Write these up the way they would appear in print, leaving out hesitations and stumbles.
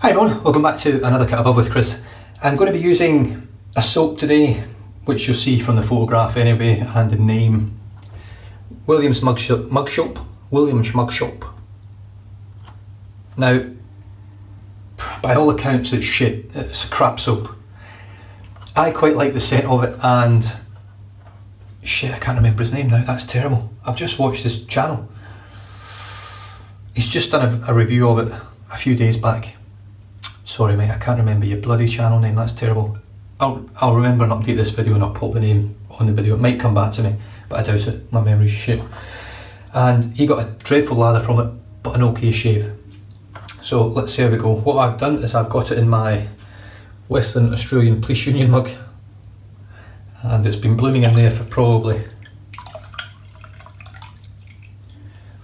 Hi everyone, welcome back to another Cut Above with Chris. I'm going to be using a soap today, which you'll see from the photograph anyway, and the name Williams Mug Shoap. Williams Mug Shoap. Now, by all accounts it's shit, it's a crap soap. I quite like the scent of it, and shit, I can't remember his name now, that's terrible. I've just watched his channel. He's just done a review of it a few days back. Sorry mate, I can't remember your bloody channel name, that's terrible. I'll remember and update this video and I'll pop the name on the video. It might come back to me, but I doubt it, my memory's shit. And he got a dreadful lather from it, but an okay shave. So let's see how we go. What I've done is I've got it in my Western Australian Police Union mug, and it's been blooming in there for probably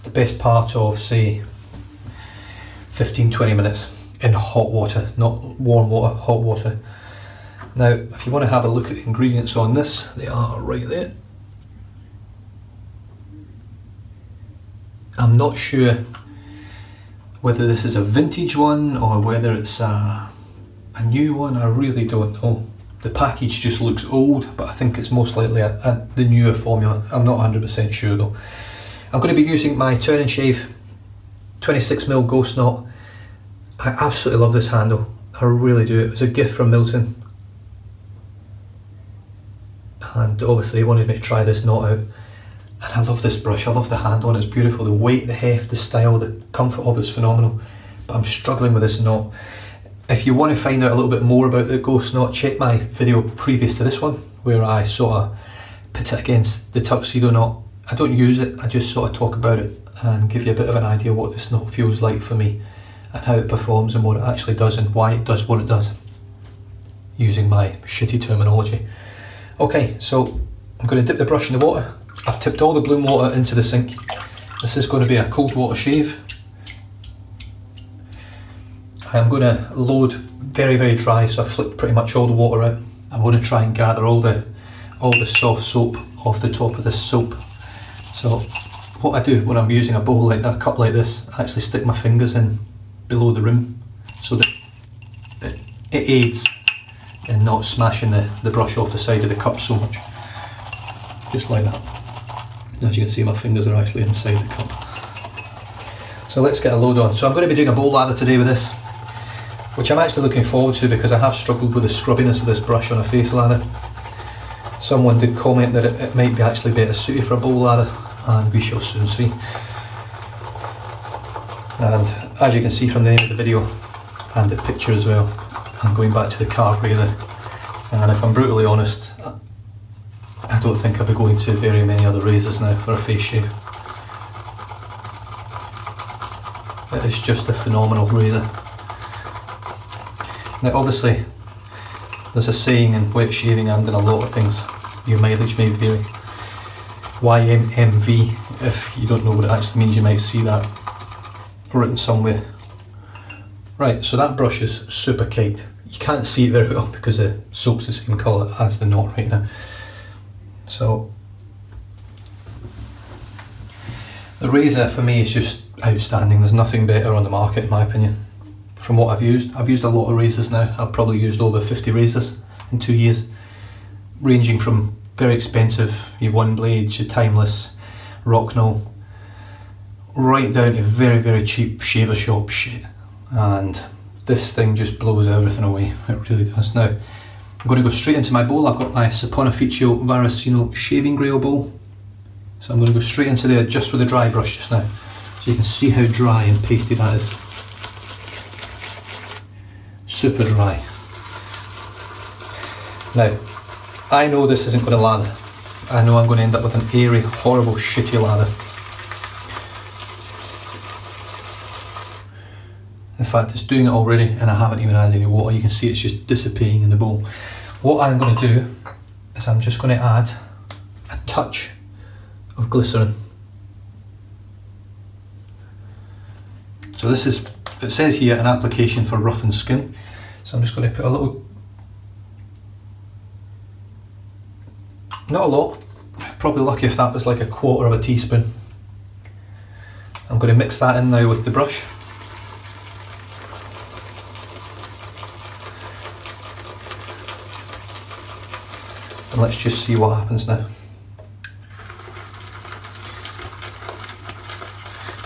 the best part of, say, 15-20 minutes in hot water, not warm water, hot water. Now if you want to have a look at the ingredients on this, they are right there. I'm not sure whether this is a vintage one or whether it's a new one, I really don't know. The package just looks old, but I think it's most likely the newer formula. I'm not 100% sure though. I'm going to be using my Turn and Shave 26mm Ghost Knot. I absolutely love this handle, I really do. It was a gift from Milton, and obviously he wanted me to try this knot out, and I love this brush, I love the handle, and it's beautiful. The weight, the heft, the style, the comfort of it's phenomenal, but I'm struggling with this knot. If you want to find out a little bit more about the Ghost Knot, check my video previous to this one where I sort of pit it against the Tuxedo knot. I don't use it, I just sort of talk about it and give you a bit of an idea what this knot feels like for me and how it performs and what it actually does and why it does what it does, using my shitty terminology. Okay, so I'm going to dip the brush in the water. I've tipped all the bloom water into the sink. This is going to be a cold water shave. I'm going to load very dry, so I've flicked pretty much all the water out. I'm going to try and gather all the soft soap off the top of this soap. So what I do when I'm using a bowl like that, a cup like this, I actually stick my fingers in below the rim so that it aids in not smashing the brush off the side of the cup so much. Just like that. As you can see, my fingers are actually inside the cup. So let's get a load on. So I'm going to be doing a bowl lather today with this, which I'm actually looking forward to because I have struggled with the scrubbiness of this brush on a face lather. Someone did comment that it might be actually better suited for a bowl lather, and we shall soon see. And as you can see from the name of the video and the picture as well, I'm going back to the carved razor, and if I'm brutally honest, I don't think I'll be going to very many other razors now for a face shave. It is just a phenomenal razor. Now obviously there's a saying in wet shaving and in a lot of things, your mileage may vary. YMMV, if you don't know what it actually means, you might see that written somewhere. Right, so that brush is super kite. You can't see it very well because the soap's the same colour as the knot right now. So the razor for me is just outstanding. There's nothing better on the market in my opinion. From what I've used a lot of razors now. I've probably used over 50 razors in 2 years, ranging from very expensive, your one blades, your timeless, Rocknall, right down to very cheap shaver shop shit. And this thing just blows everything away, it really does. Now I'm going to go straight into my bowl. I've got my Saponificio Varicino shaving grail bowl, so I'm going to go straight into there just with a dry brush just now, so you can see how dry and pasty that is. Super dry. Now I know this isn't going to lather. I know I'm going to end up with an airy, horrible, shitty lather. In fact, it's doing it already and I haven't even added any water. You can see it's just dissipating in the bowl. What I'm going to do is I'm just going to add a touch of glycerin. So this is, it says here, an application for roughened skin. So I'm just going to put a little, not a lot, probably lucky if that was like a quarter of a teaspoon. I'm going to mix that in now with the brush. And let's just see what happens now.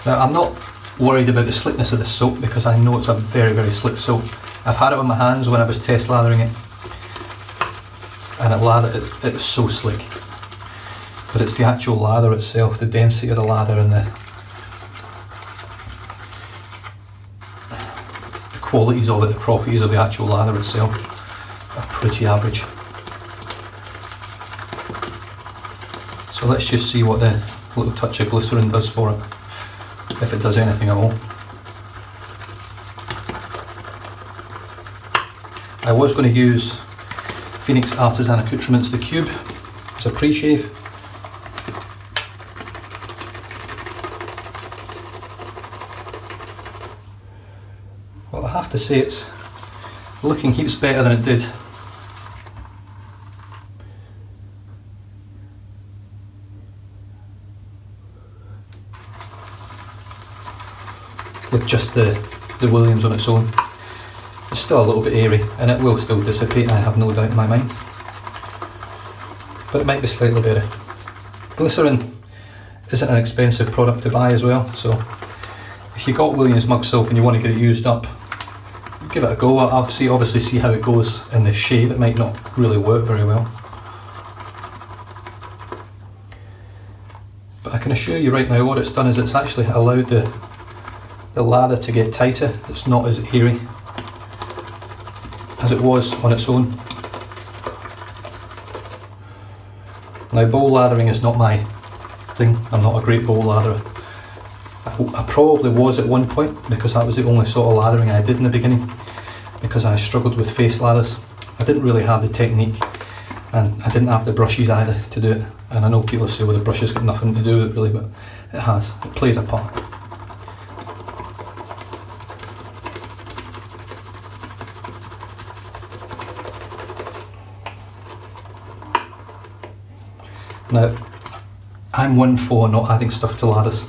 Now I'm not worried about the slickness of the soap because I know it's a very, very slick soap. I've had it on my hands when I was test lathering it, and it's so slick. But it's the actual lather itself, the density of the lather and the qualities of it, the properties of the actual lather itself are pretty average. So let's just see what the little touch of glycerin does for it, if it does anything at all. I was going to use Phoenix Artisan Accoutrements, the cube, as a pre-shave. Well, I have to say it's looking heaps better than it did. With just the Williams on its own. It's still a little bit airy and it will still dissipate, I have no doubt in my mind. But it might be slightly better. Glycerin isn't an expensive product to buy as well, so if you got Williams mug soap and you want to get it used up, give it a go. I'll obviously see how it goes in the shave. It might not really work very well. But I can assure you right now what it's done is it's actually allowed the lather to get tighter. It's not as airy as it was on its own. Now, bowl lathering is not my thing. I'm not a great bowl latherer. I probably was at one point because that was the only sort of lathering I did in the beginning, because I struggled with face lathers. I didn't really have the technique and I didn't have the brushes either to do it. And I know people say, well, the brushes got nothing to do with it really, but it has. It plays a part. Now, I'm one for not adding stuff to lathers.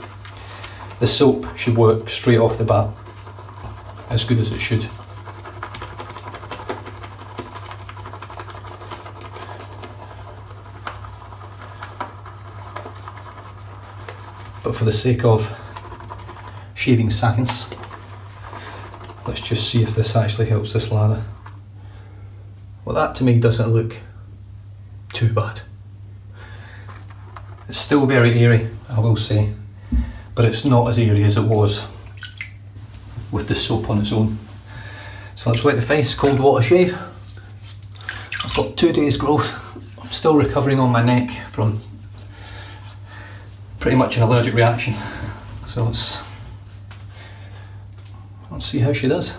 The soap should work straight off the bat, as good as it should. But for the sake of shaving science, let's just see if this actually helps this lather. Well, that to me doesn't look too bad. It's still very airy, I will say, but it's not as airy as it was with the soap on its own. So let's wet the face, cold water shave. I've got 2 days growth. I'm still recovering on my neck from pretty much an allergic reaction. So let's see how she does.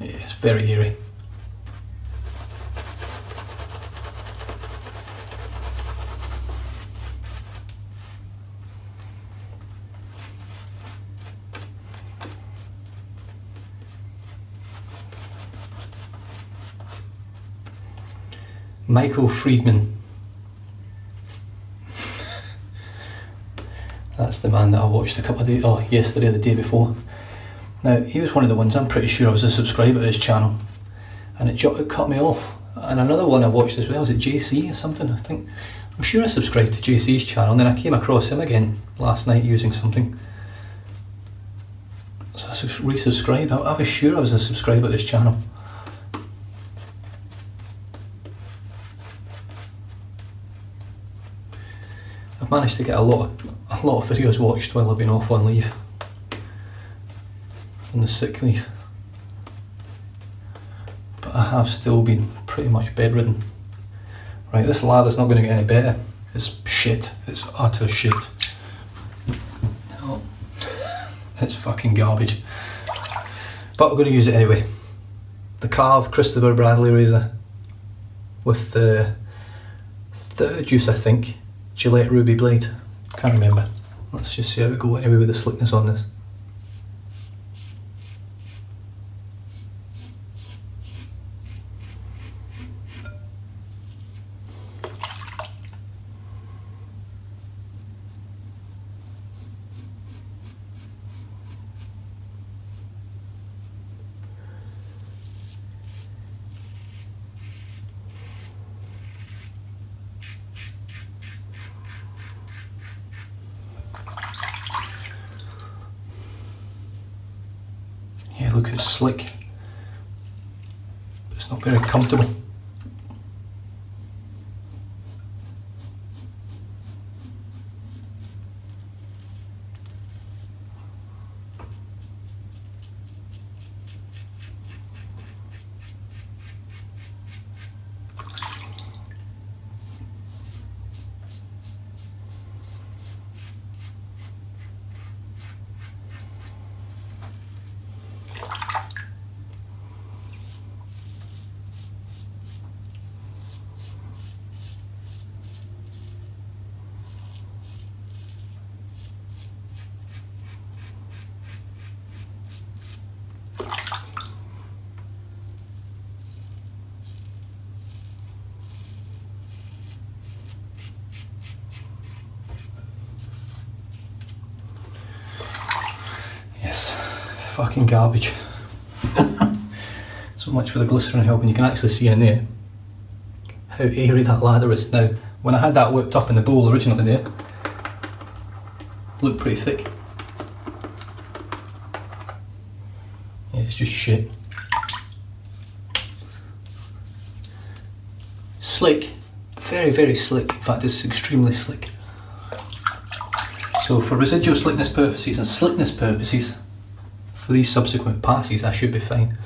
Yeah, it's very airy. Michael Friedman. That's the man that I watched a couple of days, yesterday or the day before. Now, he was one of the ones, I'm pretty sure I was a subscriber to his channel, and it cut me off. And another one I watched as well, was it JC or something, I think. I'm sure I subscribed to JC's channel, and then I came across him again last night using something. So I resubscribed. I was sure I was a subscriber to his channel. I've managed to get a lot of videos watched while I've been off on leave, on the sick leave, but I have still been pretty much bedridden. Right, this lather's not going to get any better. It's shit. It's utter shit. Oh, it's fucking garbage. But we're going to use it anyway. The Carve Christopher Bradley razor with the third juice, I think. Gillette Ruby blade. Can't remember. Let's just see how we go anyway with the slickness on this. look at slick. It's not very comfortable. Fucking garbage. So much for the glycerin help, and you can actually see in there how airy that lather is. Now, when I had that whipped up in the bowl originally there, it looked pretty thick. Yeah, it's just shit. Slick, very, very slick. In fact, it's extremely slick. So for residual slickness purposes and slickness purposes, for these subsequent passes, I should be fine.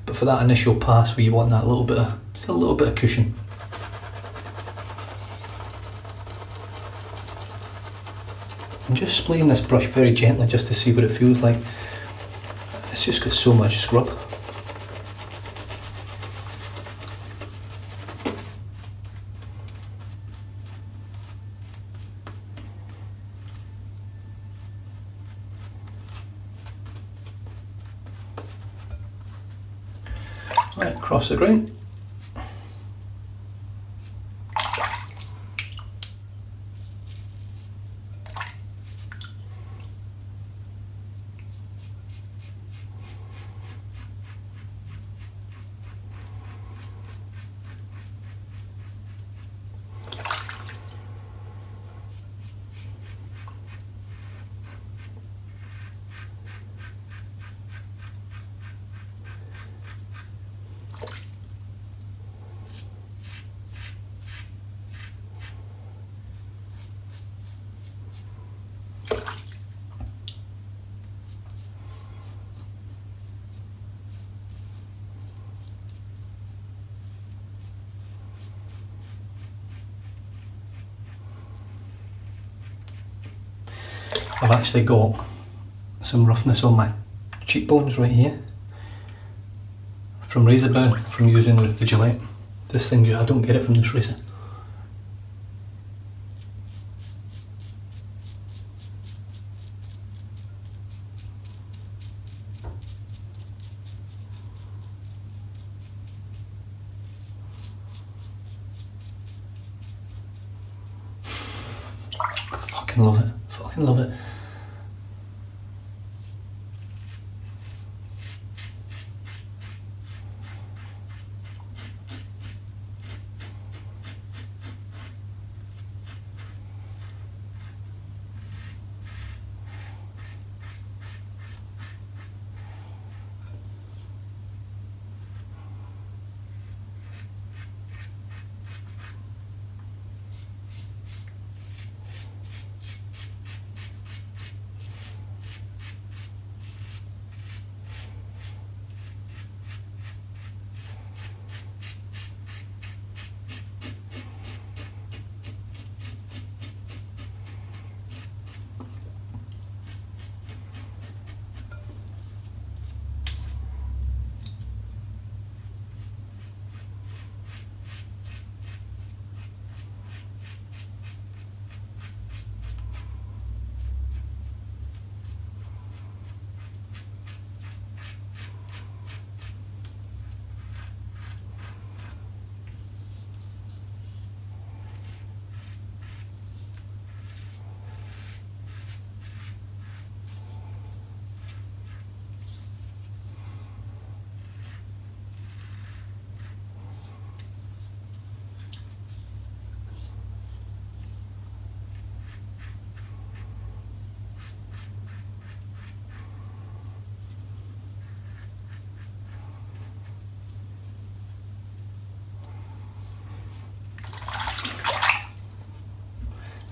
But for that initial pass where you want that little bit of, just a little bit of cushion. I'm just spraying this brush very gently just to see what it feels like. It's just got so much scrub. Right, across the grain. I've actually got some roughness on my cheekbones right here from razor burn, from using the Gillette. This thing, I don't get it from this razor. Fucking love it, fucking love it.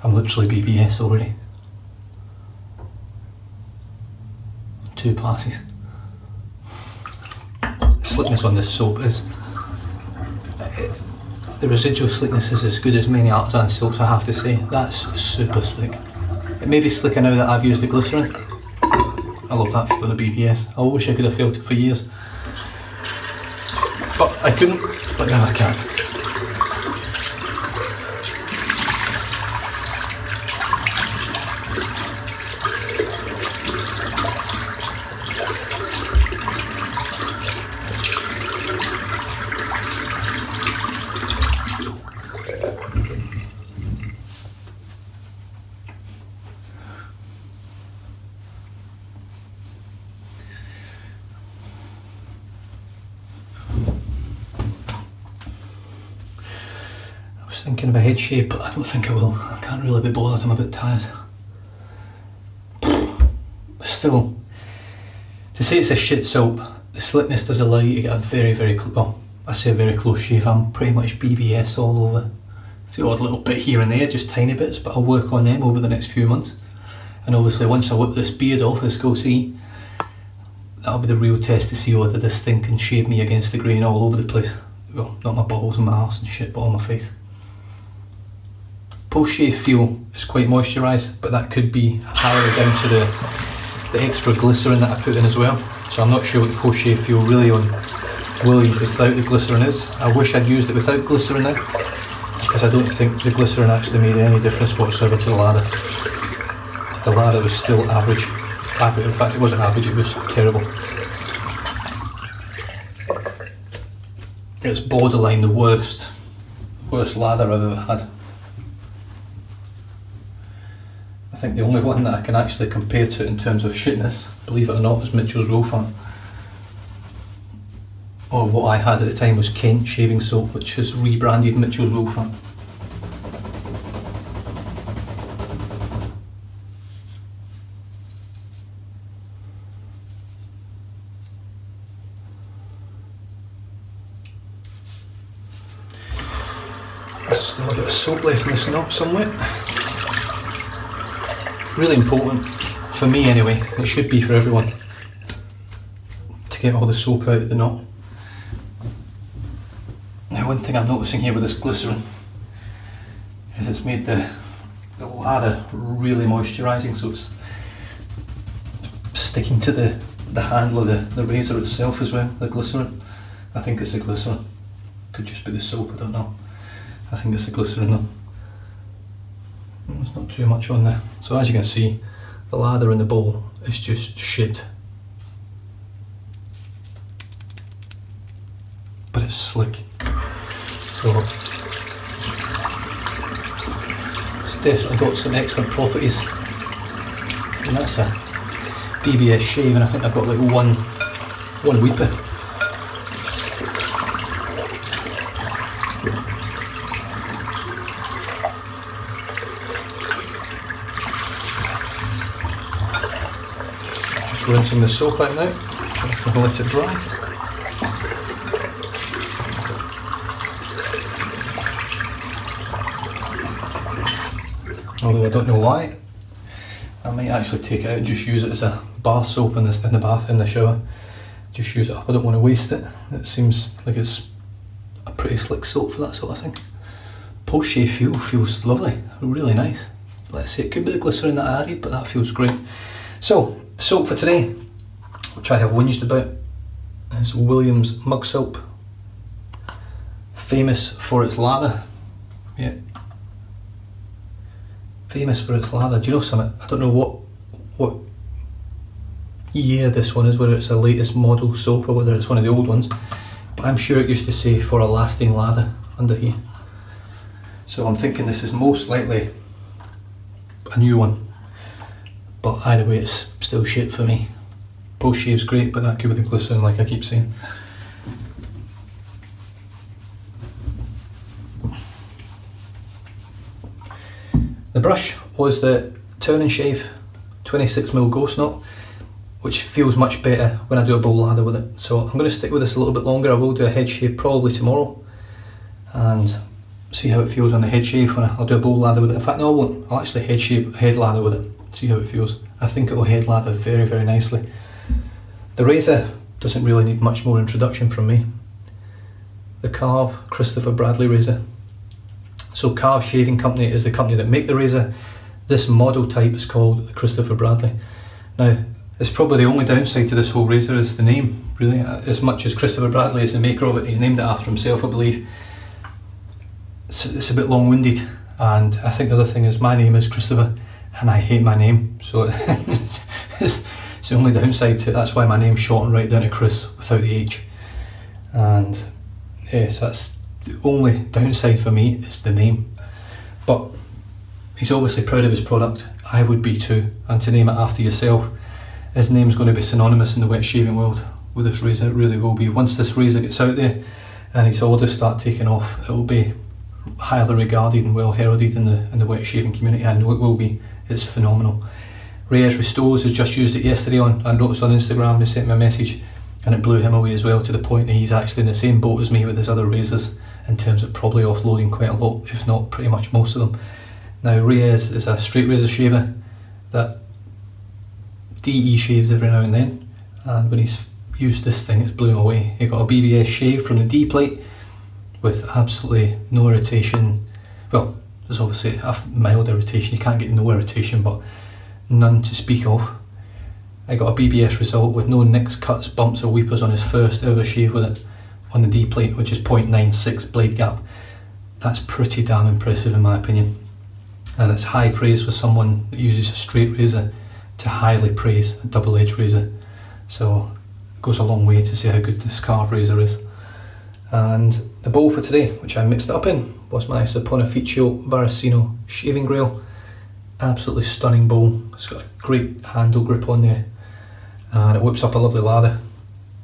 I'm literally BBS already. 2 passes. Slickness on this soap is, the residual slickness is as good as many artisan soaps, I have to say. That's super slick. It may be slicker now that I've used the glycerin. I love that feel of the BBS. I wish I could have felt it for years. But I couldn't, but now I can. Thinking of a head shape, but I don't think I will. I can't really be bothered, I'm a bit tired. Still, to say it's a shit soap, the slickness does allow you to get a very well, I say a very close shave. I'm pretty much BBS all over. It's the odd little bit here and there, just tiny bits, but I'll work on them over the next few months. And obviously once I whip this beard off, as go see, that'll be the real test to see whether this thing can shave me against the grain all over the place. Well, not my balls and my arse and shit, but on my face. Post-shave feel is quite moisturised, but that could be entirely down to the extra glycerin that I put in as well. So I'm not sure what the post-shave feel really on Williams without the glycerin is. I wish I'd used it without glycerin now, because I don't think the glycerin actually made any difference whatsoever to the lather. The lather was still average. In fact, it wasn't average, it was terrible. It's borderline the worst lather I've ever had. I think the only one that I can actually compare to it in terms of shitness, believe it or not, is Mitchell's Rollfan. Or what I had at the time was Kent shaving soap, which is rebranded Mitchell's Rollfan. There's still a bit of soap left in this knot somewhere. Really important, for me anyway, it should be for everyone, to get all the soap out of the knot. Now one thing I'm noticing here with this glycerin is it's made the lather really moisturising, so it's sticking to the handle of the razor itself as well, the glycerin. I think it's the glycerin, could just be the soap, I don't know. I think it's the glycerin though. There's not too much on there. So as you can see, the lather in the bowl is just shit. But it's slick. So it's definitely got some excellent properties. And that's a BBS shave, and I think I've got like one weeper. Rinsing the soap out now, so I can let it dry. Although I don't know why, I might actually take it out and just use it as a bar soap in the bath, in the shower. Just use it up, I don't want to waste it. It seems like it's a pretty slick soap for that sort of thing. Post-shave feel feels lovely, really nice. Let's say it could be the glycerin that I added, but that feels great. So, soap for today, which I have whinged about, is Williams Mug Soap. Famous for its lather. Yeah. Famous for its lather. Do you know something? I don't know what year this one is, whether it's a latest model soap or whether it's one of the old ones, but I'm sure it used to say for a lasting lather under here. So I'm thinking this is most likely a new one. But either way, it's still shit for me. Post shave's great, but that could be the glycerin, like I keep saying. The brush was the Turn and Shave 26mm Ghost Knot, which feels much better when I do a bowl lather with it. So I'm going to stick with this a little bit longer. I will do a head shave probably tomorrow, and see how it feels on the head shave when I'll do a bowl lather with it. In fact, no, I won't. I'll actually head lather with it, see how it feels. I think it'll head lather very, very nicely. The razor doesn't really need much more introduction from me. The Carve Christopher Bradley razor. So Carve Shaving Company is the company that make the razor. This model type is called the Christopher Bradley. Now, it's probably the only downside to this whole razor is the name, really. As much as Christopher Bradley is the maker of it, he's named it after himself, I believe. It's a bit long-winded, and I think the other thing is my name is Christopher, and I hate my name, so it's the only downside to it. That's why my name's shortened right down to Chris without the H. And yes, that's the only downside for me is the name. But he's obviously proud of his product. I would be too, and to name it after yourself, his name's going to be synonymous in the wet shaving world with this razor. It really will be. Once this razor gets out there and his orders start taking off, it will be highly regarded and well heralded in the wet shaving community. I know it will be. It's phenomenal. Reyes Restores has just used it yesterday I noticed on Instagram. He sent me a message and it blew him away as well, to the point that he's actually in the same boat as me with his other razors in terms of probably offloading quite a lot, if not pretty much most of them. Now, Reyes is a straight razor shaver that DE shaves every now and then, and when he's used this thing, it's blew him away. He got a BBS shave from the D plate with absolutely no irritation. Well, there's obviously a mild irritation, you can't get no irritation, but none to speak of. I got a BBS result with no nicks, cuts, bumps or weepers on his first ever shave with it on the D plate, which is 0.96 blade gap. That's pretty damn impressive in my opinion, and it's high praise for someone that uses a straight razor to highly praise a double-edged razor. So it goes a long way to see how good this Carve razor is. And the bowl for today, which I mixed it up in, was my Saponaficio Varasino shaving grail. Absolutely stunning bowl. It's got a great handle grip on there, and it whips up a lovely lather.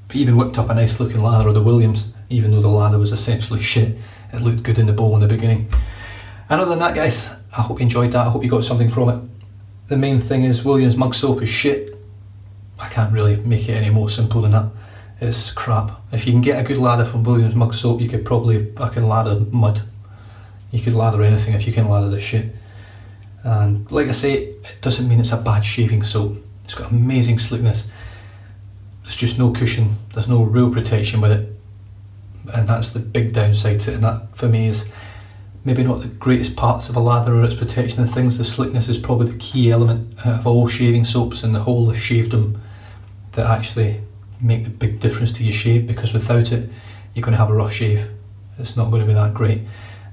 It even whipped up a nice looking lather of the Williams, even though the lather was essentially shit. It looked good in the bowl in the beginning. And other than that, guys, I hope you enjoyed that. I hope you got something from it. The main thing is Williams mug soap is shit. I can't really make it any more simple than that. It's crap. If you can get a good lather from Williams mug soap, you could probably fucking lather mud. You could lather anything if you can lather this shit. And like I say, it doesn't mean it's a bad shaving soap. It's got amazing slickness. There's just no cushion. There's no real protection with it. And that's the big downside to it. And that for me is maybe not the greatest parts of a lather or its protection and things. The slickness is probably the key element of all shaving soaps and the whole of shavedom that actually make the big difference to your shave, because without it you're going to have a rough shave. It's not going to be that great.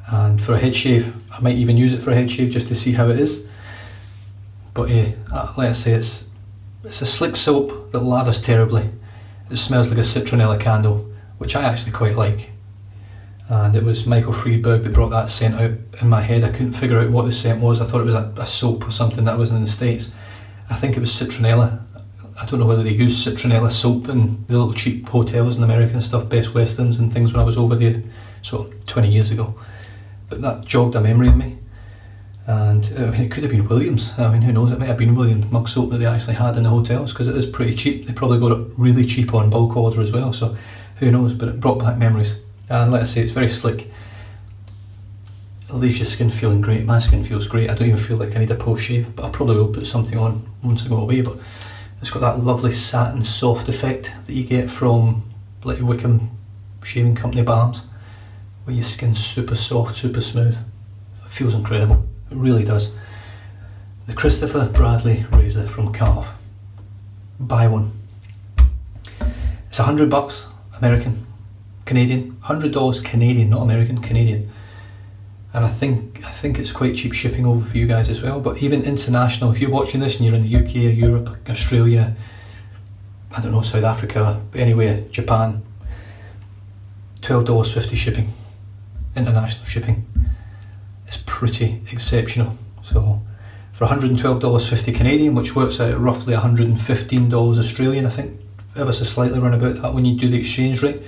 And for a head shave, I might even use it for a head shave just to see how it is. But yeah, like I say, it's a slick soap that lathers terribly. It smells like a citronella candle, which I actually quite like. And it was Michael Friedberg that brought that scent out in my head. I couldn't figure out what the scent was. I thought it was a soap or something that was in the States. I think it was citronella. I don't know whether they use citronella soap in the little cheap hotels in America and stuff, Best Westerns and things when I was over there, so 20 years ago. But that jogged a memory in me. And I mean, it could have been Williams. I mean, who knows, it might have been Williams mug soap that they actually had in the hotels, because it is pretty cheap. They probably got it really cheap on bulk order as well, so who knows, but it brought back memories. And like I say, it's very slick. It leaves your skin feeling great. My skin feels great. I don't even feel like I need a post shave, but I probably will put something on once I go away. But it's got that lovely satin soft effect that you get from like Wickham Shaving Company balms, where your skin's super soft, super smooth. It feels incredible. It really does. The Christopher Bradley razor from Carve. Buy one. It's $100 American. Canadian, $100 Canadian, not American, Canadian. And I think it's quite cheap shipping over for you guys as well. But even international, if you're watching this and you're in the UK or Europe, Australia, I don't know, South Africa, anywhere, Japan, $12.50 shipping, international shipping. It's pretty exceptional. So for $112.50 Canadian, which works out at roughly $115 Australian, I think, ever so slightly around about that when you do the exchange rate,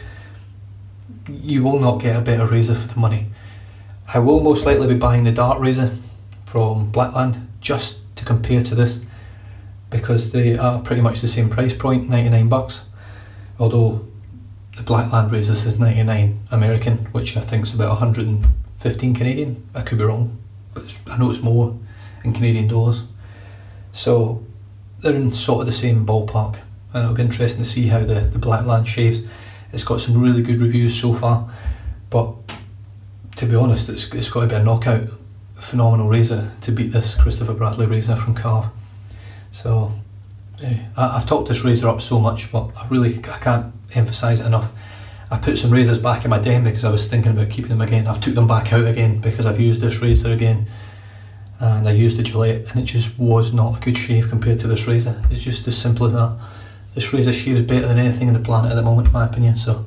you will not get a better razor for the money. I will most likely be buying the Dart razor from Blackland just to compare to this, because they are pretty much the same price point, $99, although the Blackland razor says $99 American, which I think is about $130 15 Canadian. I could be wrong, but I know it's more in Canadian dollars. So they're in sort of the same ballpark, and it'll be interesting to see how the Blackland shaves. It's got some really good reviews so far, but to be honest, it's got to be a knockout, phenomenal razor to beat this Christopher Bradley razor from Carve. So I've talked this razor up so much, but I can't emphasise it enough. I put some razors back in my den because I was thinking about keeping them again. I've took them back out again because I've used this razor again, and I used the Gillette, and it just was not a good shave compared to this razor. It's just as simple as that. This razor shaves better than anything on the planet at the moment, in my opinion. So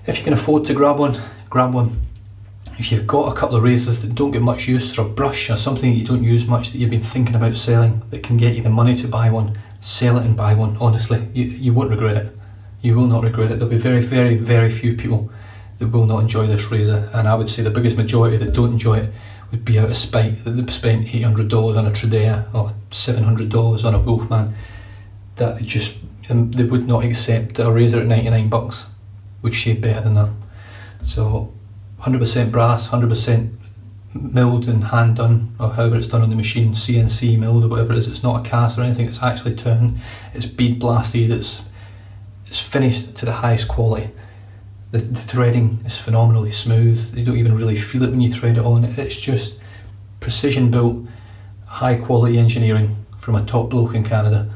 if you can afford to grab one, grab one. If you've got a couple of razors that don't get much use, or a brush or something that you don't use much that you've been thinking about selling that can get you the money to buy one, sell it and buy one. Honestly, you won't regret it. You will not regret it. There'll be very, very, very few people that will not enjoy this razor, and I would say the biggest majority that don't enjoy it would be out of spite that they've spent $800 on a Tradea or $700 on a Wolfman, that they would not accept that a razor at 99 bucks would shave better than that. So 100% brass, 100% milled and hand done, or however it's done on the machine, CNC milled or whatever it is. It's not a cast or anything, it's actually turned, it's bead blasted, it's finished to the highest quality. The threading is phenomenally smooth. You don't even really feel it when you thread it on. It's just precision built, high quality engineering from a top bloke in Canada,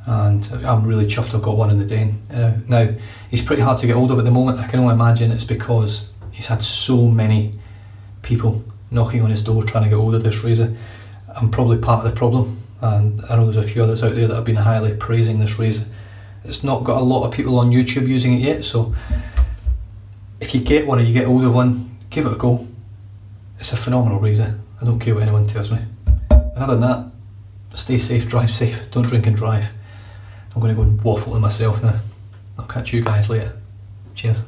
and I'm really chuffed I've got one in the den. Now, he's pretty hard to get hold of at the moment. I can only imagine it's because he's had so many people knocking on his door trying to get hold of this razor. I'm probably part of the problem, and I know there's a few others out there that have been highly praising this razor. It's not got a lot of people on YouTube using it yet, so if you get one or you get hold of one, give it a go. It's a phenomenal razor. I don't care what anyone tells me. And other than that, stay safe, drive safe, don't drink and drive. I'm going to go and waffle to myself now. I'll catch you guys later. Cheers.